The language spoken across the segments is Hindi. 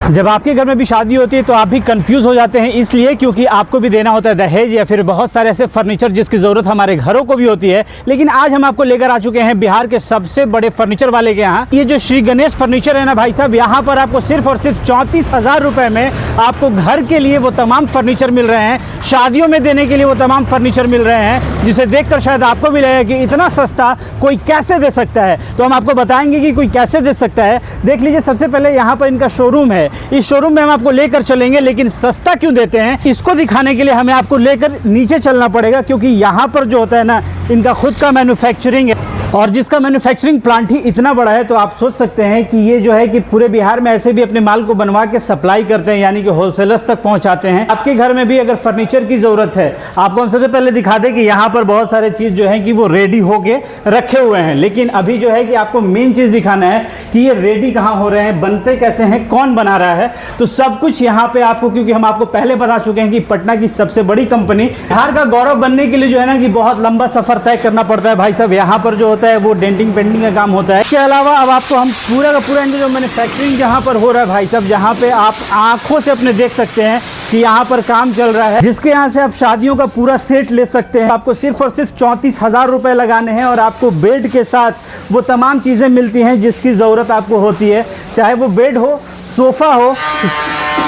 जब आपके घर में भी शादी होती है तो आप भी कंफ्यूज हो जाते हैं, इसलिए क्योंकि आपको भी देना होता है दहेज या फिर बहुत सारे ऐसे फर्नीचर जिसकी ज़रूरत हमारे घरों को भी होती है। लेकिन आज हम आपको लेकर आ चुके हैं बिहार के सबसे बड़े फर्नीचर वाले के यहाँ। ये जो श्री गणेश फर्नीचर है ना भाई साहब, यहाँ पर आपको सिर्फ और सिर्फ 34,000 रुपये में आपको घर के लिए वो तमाम फर्नीचर मिल रहे हैं, शादियों में देने के लिए वो तमाम फर्नीचर मिल रहे हैं, जिसे देखकर शायद आपको भी लगेगा कि इतना सस्ता कोई कैसे दे सकता है। तो हम आपको बताएंगे कि कोई कैसे दे सकता है। देख लीजिए, सबसे पहले यहाँ पर इनका शोरूम है, इस शोरूम में हम आपको लेकर चलेंगे। लेकिन सस्ता क्यों देते हैं इसको दिखाने के लिए हमें आपको लेकर नीचे चलना पड़ेगा, क्योंकि यहाँ पर जो होता है ना, इनका खुद का मैन्युफैक्चरिंग है, और जिसका मैन्युफैक्चरिंग प्लांट ही इतना बड़ा है। तो आप सोच सकते हैं कि ये जो है कि पूरे बिहार में ऐसे भी अपने माल को बनवा के सप्लाई करते हैं, यानी कि होलसेलर्स तक पहुंचाते हैं। आपके घर में भी अगर फर्नीचर की ज़रूरत है, आपको हम सबसे पहले दिखा दें कि यहाँ पर बहुत सारे चीज़ जो है कि वो रेडी होके रखे हुए हैं। लेकिन अभी जो है कि आपको मेन चीज़ दिखाना है कि ये रेडी कहाँ हो रहे हैं, बनते कैसे हैं, कौन बना रहा है। तो सब कुछ यहाँ पे आपको, क्योंकि हम आपको पहले बता चुके हैं कि पटना की सबसे बड़ी कंपनी, बिहार का गौरव बनने के लिए जो है ना कि बहुत लंबा सफर तय करना पड़ता है भाई साहब। यहाँ पर जो होता है वो डेंटिंग पेंटिंग का काम होता है। इसके अलावा अब आपको हम पूरा का पूरा जो मैन्युफैक्चरिंग जहाँ पर हो रहा है भाई साहब, जहाँ पे आप आंखों से अपने देख सकते हैं कि यहाँ पर काम चल रहा है, जिसके यहाँ से आप शादियों का पूरा सेट ले सकते हैं। आपको सिर्फ और सिर्फ 34,000 रुपये लगाने हैं और आपको बेड के साथ वो तमाम चीज़ें मिलती हैं जिसकी ज़रूरत आपको होती है, चाहे वो बेड हो, सोफ़ा हो,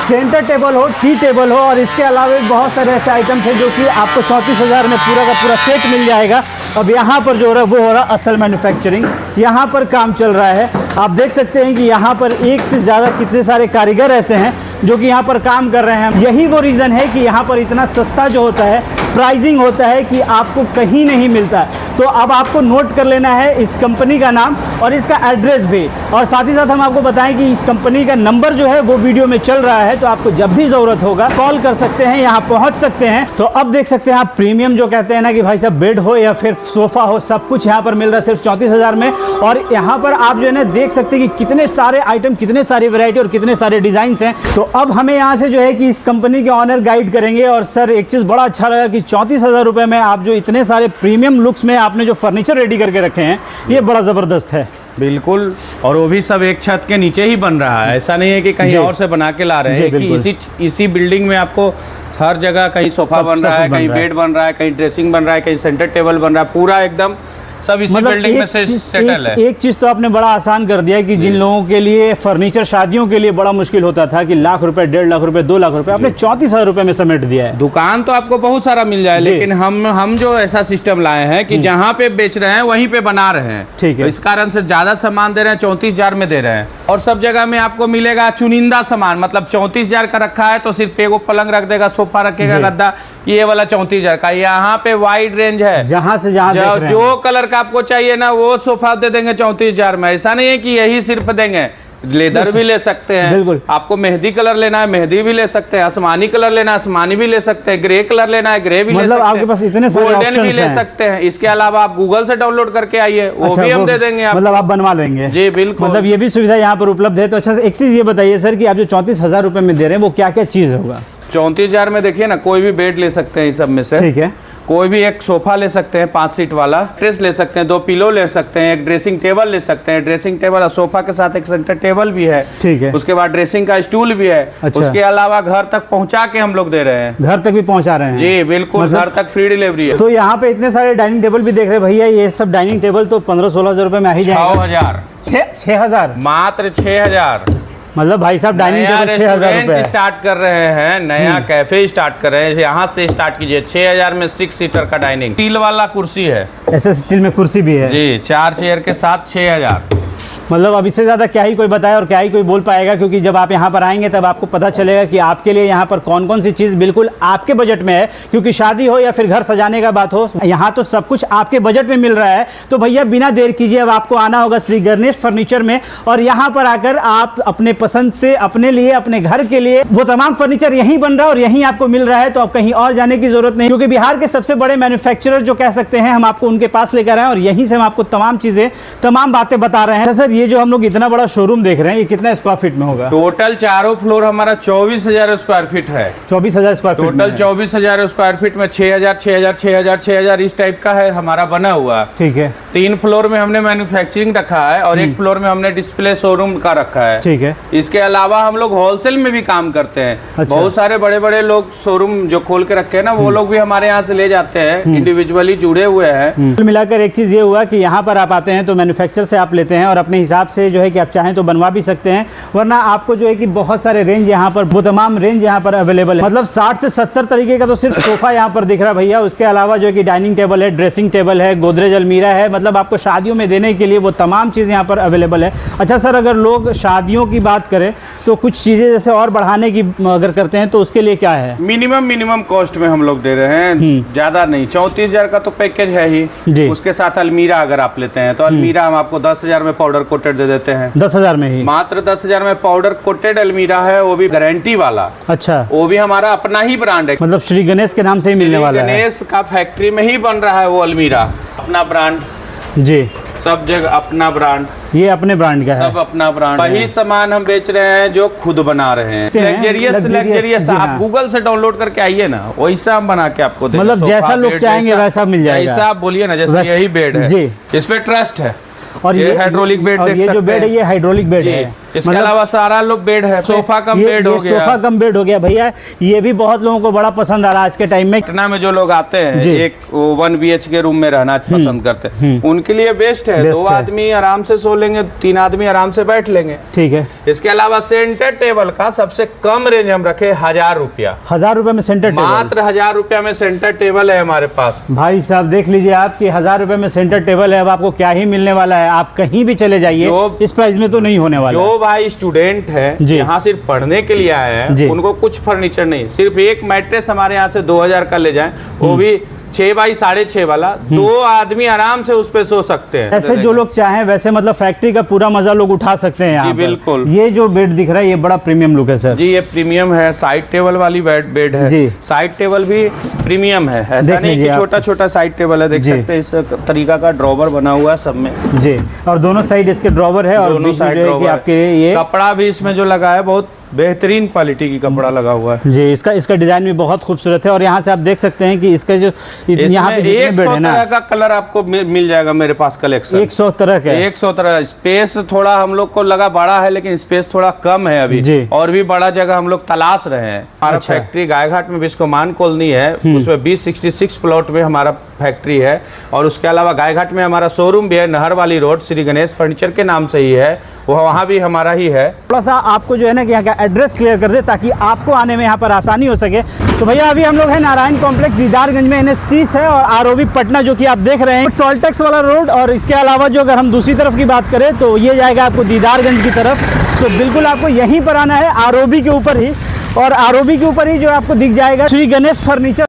सेंटर टेबल हो, टी टेबल हो, और इसके अलावा बहुत सारे ऐसे आइटम्स हैं जो कि आपको 34,000 में पूरा का पूरा सेट मिल जाएगा। अब यहाँ पर जो हो रहा है वो हो रहा है असल मैन्युफैक्चरिंग, यहाँ पर काम चल रहा है। आप देख सकते हैं कि यहाँ पर एक से ज़्यादा कितने सारे कारीगर ऐसे हैं जो कि यहाँ पर काम कर रहे हैं। यही वो रीज़न है कि यहाँ पर इतना सस्ता जो होता है, प्राइसिंग होता है कि आपको कहीं नहीं मिलता। तो अब आपको नोट कर लेना है इस कंपनी का नाम और इसका एड्रेस भी, और साथ ही साथ हम आपको बताएं कि इस कंपनी का नंबर जो है वो वीडियो में चल रहा है। तो आपको जब भी ज़रूरत होगा कॉल कर सकते हैं, यहाँ पहुँच सकते हैं। तो अब देख सकते हैं आप प्रीमियम जो कहते हैं ना कि भाई साहब बेड हो या फिर सोफ़ा हो, सब कुछ यहाँ पर मिल रहा है सिर्फ 34,000 में। और यहाँ पर आप जो है ना देख सकते हैं कि कितने सारे आइटम, कितने सारी वैरायटी और कितने सारे डिज़ाइंस हैं। तो अब हमें यहाँ से जो है कि इस कंपनी के ऑनर गाइड करेंगे। और सर, एक चीज़ बड़ा अच्छा लगा कि 34,000 रुपये में आप जो इतने सारे प्रीमियम लुक्स में आपने जो फर्नीचर रेडी करके रखे हैं, ये बड़ा ज़बरदस्त है। बिल्कुल, और वो भी सब एक छत के नीचे ही बन रहा है। ऐसा नहीं है कि कहीं और से बना के ला रहे हैं, कि इसी बिल्डिंग में आपको हर जगह कहीं सोफा बन रहा है, कहीं बेड बन रहा है, कहीं ड्रेसिंग बन रहा है, कहीं सेंटर टेबल बन रहा है, पूरा एकदम सब इसी बिल्डिंग में से सेटल है। एक चीज तो आपने बड़ा आसान कर दिया कि जिन लोगों के लिए फर्नीचर शादियों के लिए बड़ा मुश्किल होता था कि लाख रुपए, 1.5 लाख रुपए, 2 लाख रुपए, आपने 34,000 रुपए में समेट दिया है। दुकान तो आपको बहुत सारा मिल जाए, लेकिन हम जो ऐसा सिस्टम लाए हैं कि जहाँ पे बेच रहे हैं वहीं पे बना रहे हैं। ठीक है, इस कारण से ज्यादा सामान दे रहे हैं, 34,000 में दे रहे हैं। और सब जगह में आपको मिलेगा चुनिंदा सामान, मतलब 34,000 का रखा है तो सिर्फ एगो पलंग रख देगा, सोफा रखेगा, गद्दा, ये वाला 34,000 का। यहाँ पे वाइड रेंज है, जहाँ से जहाँ जो कलर का आपको चाहिए ना वो सोफा दे देंगे 34,000 में। ऐसा नहीं है कि यही सिर्फ देंगे, लेदर भी ले सकते हैं। बिल्कुल, आपको मेहंदी कलर लेना है मेहंदी भी ले सकते हैं, आसमानी कलर लेना है आसमानी भी ले सकते हैं, ग्रे कलर लेना है ग्रे भी ले सकते हैं, आपके पास इतने सारे गोल्डन भी ले सकते हैं। इसके अलावा आप गूगल से डाउनलोड करके आइए, वो भी हम दे देंगे आपको, मतलब आप बनवा लेंगे। जी बिल्कुल, मतलब ये भी सुविधा यहाँ पर उपलब्ध है। तो अच्छा, एक चीज ये बताइए सर कि आप जो 34,000 रुपए में दे रहे हैं वो क्या क्या चीज होगा? 34,000 में देखिए ना, कोई भी बेड ले सकते हैं इस सब में से। ठीक है, कोई भी एक सोफा ले सकते हैं 5 सीट वाला, ड्रेस ले सकते हैं, 2 पिलो ले सकते हैं, एक ड्रेसिंग टेबल ले सकते हैं, ड्रेसिंग टेबल और सोफा के साथ एक सेंटर टेबल भी है। ठीक है, उसके बाद ड्रेसिंग का स्टूल भी है। अच्छा। उसके अलावा घर तक पहुंचा के हम लोग दे रहे हैं, घर तक भी पहुंचा रहे हैं? जी बिल्कुल, घर तक फ्री डिलीवरी है। तो यहाँ पे इतने सारे डाइनिंग टेबल भी देख रहे हैं भैया, ये सब डाइनिंग टेबल तो 15-16 रुपए में आ ही जाएगा। 6,000 मात्र 6,000। मतलब भाई साहब डाइनिंग टेबल 6,000 रुपए स्टार्ट कर रहे हैं, नया कैफे स्टार्ट कर रहे हैं, यहाँ से स्टार्ट कीजिए। 6,000 में 6 सीटर का डाइनिंग, स्टील वाला कुर्सी है, ऐसे स्टील में कुर्सी भी है जी, 4 चेयर के साथ 6,000। मतलब अब इससे ज़्यादा क्या ही कोई बताए और क्या ही कोई बोल पाएगा, क्योंकि जब आप यहाँ पर आएंगे तब आपको पता चलेगा कि आपके लिए यहाँ पर कौन कौन सी चीज़ बिल्कुल आपके बजट में है। क्योंकि शादी हो या फिर घर सजाने का बात हो, यहाँ तो सब कुछ आपके बजट में मिल रहा है। तो भैया बिना देर कीजिए अब आपको आना होगा श्री गणेश फर्नीचर में, और यहाँ पर आकर आप अपने पसंद से अपने लिए, अपने घर के लिए वो तमाम फर्नीचर यहीं बन रहा है और यहीं आपको मिल रहा है। तो आप कहीं और जाने की जरूरत नहीं, क्योंकि बिहार के सबसे बड़े मैन्युफैक्चरर जो कह सकते हैं, हम आपको उनके पास लेकर आए और यहीं से हम आपको तमाम चीज़ें, तमाम बातें बता रहे हैं। सर ये जो हम लोग इतना बड़ा शोरूम देख रहे हैं, ये कितना स्क्वायर फीट में होगा? टोटल चारों फ्लोर हमारा 24,000 स्क्वायर फीट है। 24,000 square feet total 24,000 square feet में 6,000 6,000 6,000 6,000 इस टाइप का है हमारा बना हुआ। ठीक है। 3 फ्लोर में हमने मैन्युफैक्चरिंग रखा है और 1 फ्लोर में हमने डिस्प्ले शोरूम का रखा है। ठीक है। इसके अलावा हम लोग होलसेल में भी काम करते हैं। अच्छा। बहुत सारे बड़े बड़े लोग शोरूम जो खोल के रखे हैं ना, वो लोग भी हमारे यहाँ से ले जाते हैं, इंडिविजुअली जुड़े हुए हैं। कुल मिलाकर एक चीज़ ये हुआ कि यहाँ पर आप आते हैं तो मैन्युफैक्चर से आप लेते हैं और अपने हिसाब से जो है कि आप चाहें तो बनवा भी सकते हैं, वरना आपको जो है कि बहुत सारे रेंज यहाँ पर, वो तमाम रेंज यहाँ पर अवेलेबल है। मतलब 60 से 70 तरीके का तो सिर्फ सोफा यहाँ पर दिख रहा है भैया। उसके अलावा जो है कि डाइनिंग टेबल है, ड्रेसिंग टेबल है, गोदरेज अलमीरा है, मतलब आपको शादियों में देने के लिए वो तमाम चीज़ यहाँ पर अवेलेबल है। अच्छा सर, अगर लोग शादियों की बात करें तो कुछ चीज़ें जैसे और बढ़ाने की अगर करते हैं तो उसके लिए क्या है? मिनिमम कॉस्ट में हम लोग दे रहे हैं, ज्यादा नहीं। 34,000 का तो पैकेज है ही। उसके साथ अलमीरा अगर आप लेते हैं तो अलमीरा हम आपको 10,000 में पाउडर कोटेड दे देते हैं। 10,000 में ही? मात्र 10,000 में पाउडर कोटेड अलमीरा है, वो भी गारंटी वाला। अच्छा। वो भी हमारा अपना ही ब्रांड है, मतलब श्री गणेश के नाम से ही मिलने वाला है? गणेश का फैक्ट्री में ही बन रहा है वो अलमीरा, अपना ब्रांड जी। सब जगह अपना ब्रांड, ये अपने ब्रांड का है? सब अपना ब्रांड। वही सामान हम बेच रहे हैं जो खुद बना रहे हैं। लग्जरियस आप गूगल से डाउनलोड करके आइए ना, वैसा हम बना के आपको देंगे। मतलब जैसा लोग चाहेंगे वैसा मिल जाएगा। जैसा आप बोलिए ना, जैसे यही बेड है जी, इस पे ट्रस्ट है। और ये हाइड्रोलिक बेड, ये जो बेड है ये हाइड्रोलिक बेड है। इसके अलावा सारा लोग बेड है, सोफा कम बेड हो गया। सोफा कम बेड हो गया भैया, ये भी बहुत लोगों को बड़ा पसंद आ रहा है आज के टाइम में। पटना में जो लोग आते हैं एक 1 BHK रूम में रहना पसंद करते हैं, उनके लिए बेस्ट है। 2 आदमी आराम से सो लेंगे, 3 आदमी आराम से बैठ लेंगे। ठीक है। इसके अलावा सेंटर टेबल का सबसे कम रेंज हम रखे 1,000 रुपया। 1,000 रुपए में सेंटर टेबल? मात्र 1,000 रुपया में सेंटर टेबल है हमारे पास। भाई साहब देख लीजिए आप कि 1,000 रुपए में सेंटर टेबल है। अब आपको क्या ही मिलने वाला है, आप कहीं भी चले जाइए, इस प्राइस में तो नहीं होने वाला। जो भाई स्टूडेंट है यहाँ सिर्फ पढ़ने के लिए आए हैं, उनको कुछ फर्नीचर नहीं, सिर्फ एक मैट्रेस हमारे यहाँ से 2,000 का ले जाएं, वो भी 6 बाई 6.5 वाला, 2 आदमी आराम से उस पे सो सकते हैं। ऐसे जो लोग चाहें वैसे, मतलब फैक्ट्री का पूरा मजा लोग उठा सकते हैं यहाँ। जी बिल्कुल। ये जो बेड दिख रहा है ये बड़ा प्रीमियम लुक है सर। जी ये प्रीमियम है, साइड टेबल वाली बेड है जी। साइड टेबल भी प्रीमियम है, ऐसा नहीं कि छोटा छोटा साइड टेबल है। देख सकते हैं इस तरीका का ड्रॉवर बना हुआ है सब में जी, और दोनों साइड इसके ड्रॉवर है, और दोनों साइड आपके ये कपड़ा भी इसमें जो लगा है बहुत बेहतरीन क्वालिटी की कपड़ा लगा हुआ है जी। इसका डिजाइन भी बहुत खूबसूरत है, और यहाँ से आप देख सकते हैं कि इसका जो यहाँ पे 100 तरह का कलर आपको मिल जाएगा मेरे पास कलेक्शन। 100 तरह का? 100 तरह। स्पेस थोड़ा हम लोग को लगा बड़ा है, लेकिन स्पेस थोड़ा कम है अभी जी। और भी बड़ा जगह हम लोग तलाश रहे हैं। हमारा फैक्ट्री गायघाट में बिस्कोमान कॉलोनी है, उसमें 2066 प्लॉट में हमारा फैक्ट्री है, और उसके अलावा गायघाट में हमारा शोरूम भी है, नहर वाली रोड, श्री गणेश फर्नीचर के नाम से ही है, वहाँ भी हमारा ही है। थोड़ा सा आपको जो है ना कि यहाँ का एड्रेस क्लियर कर दे ताकि आपको आने में यहाँ पर आसानी हो सके। तो भैया अभी हम लोग हैं नारायण कॉम्प्लेक्स दीदारगंज में, NH 30 है, और ROB पटना जो कि आप देख रहे हैं टोल टैक्स वाला रोड। और इसके अलावा जो अगर हम दूसरी तरफ की बात करें तो ये जाएगा आपको दीदारगंज की तरफ। तो बिल्कुल आपको यहीं पर आना है, ROB के ऊपर ही, और ROB के ऊपर ही जो आपको दिख जाएगा श्री गणेश फर्नीचर।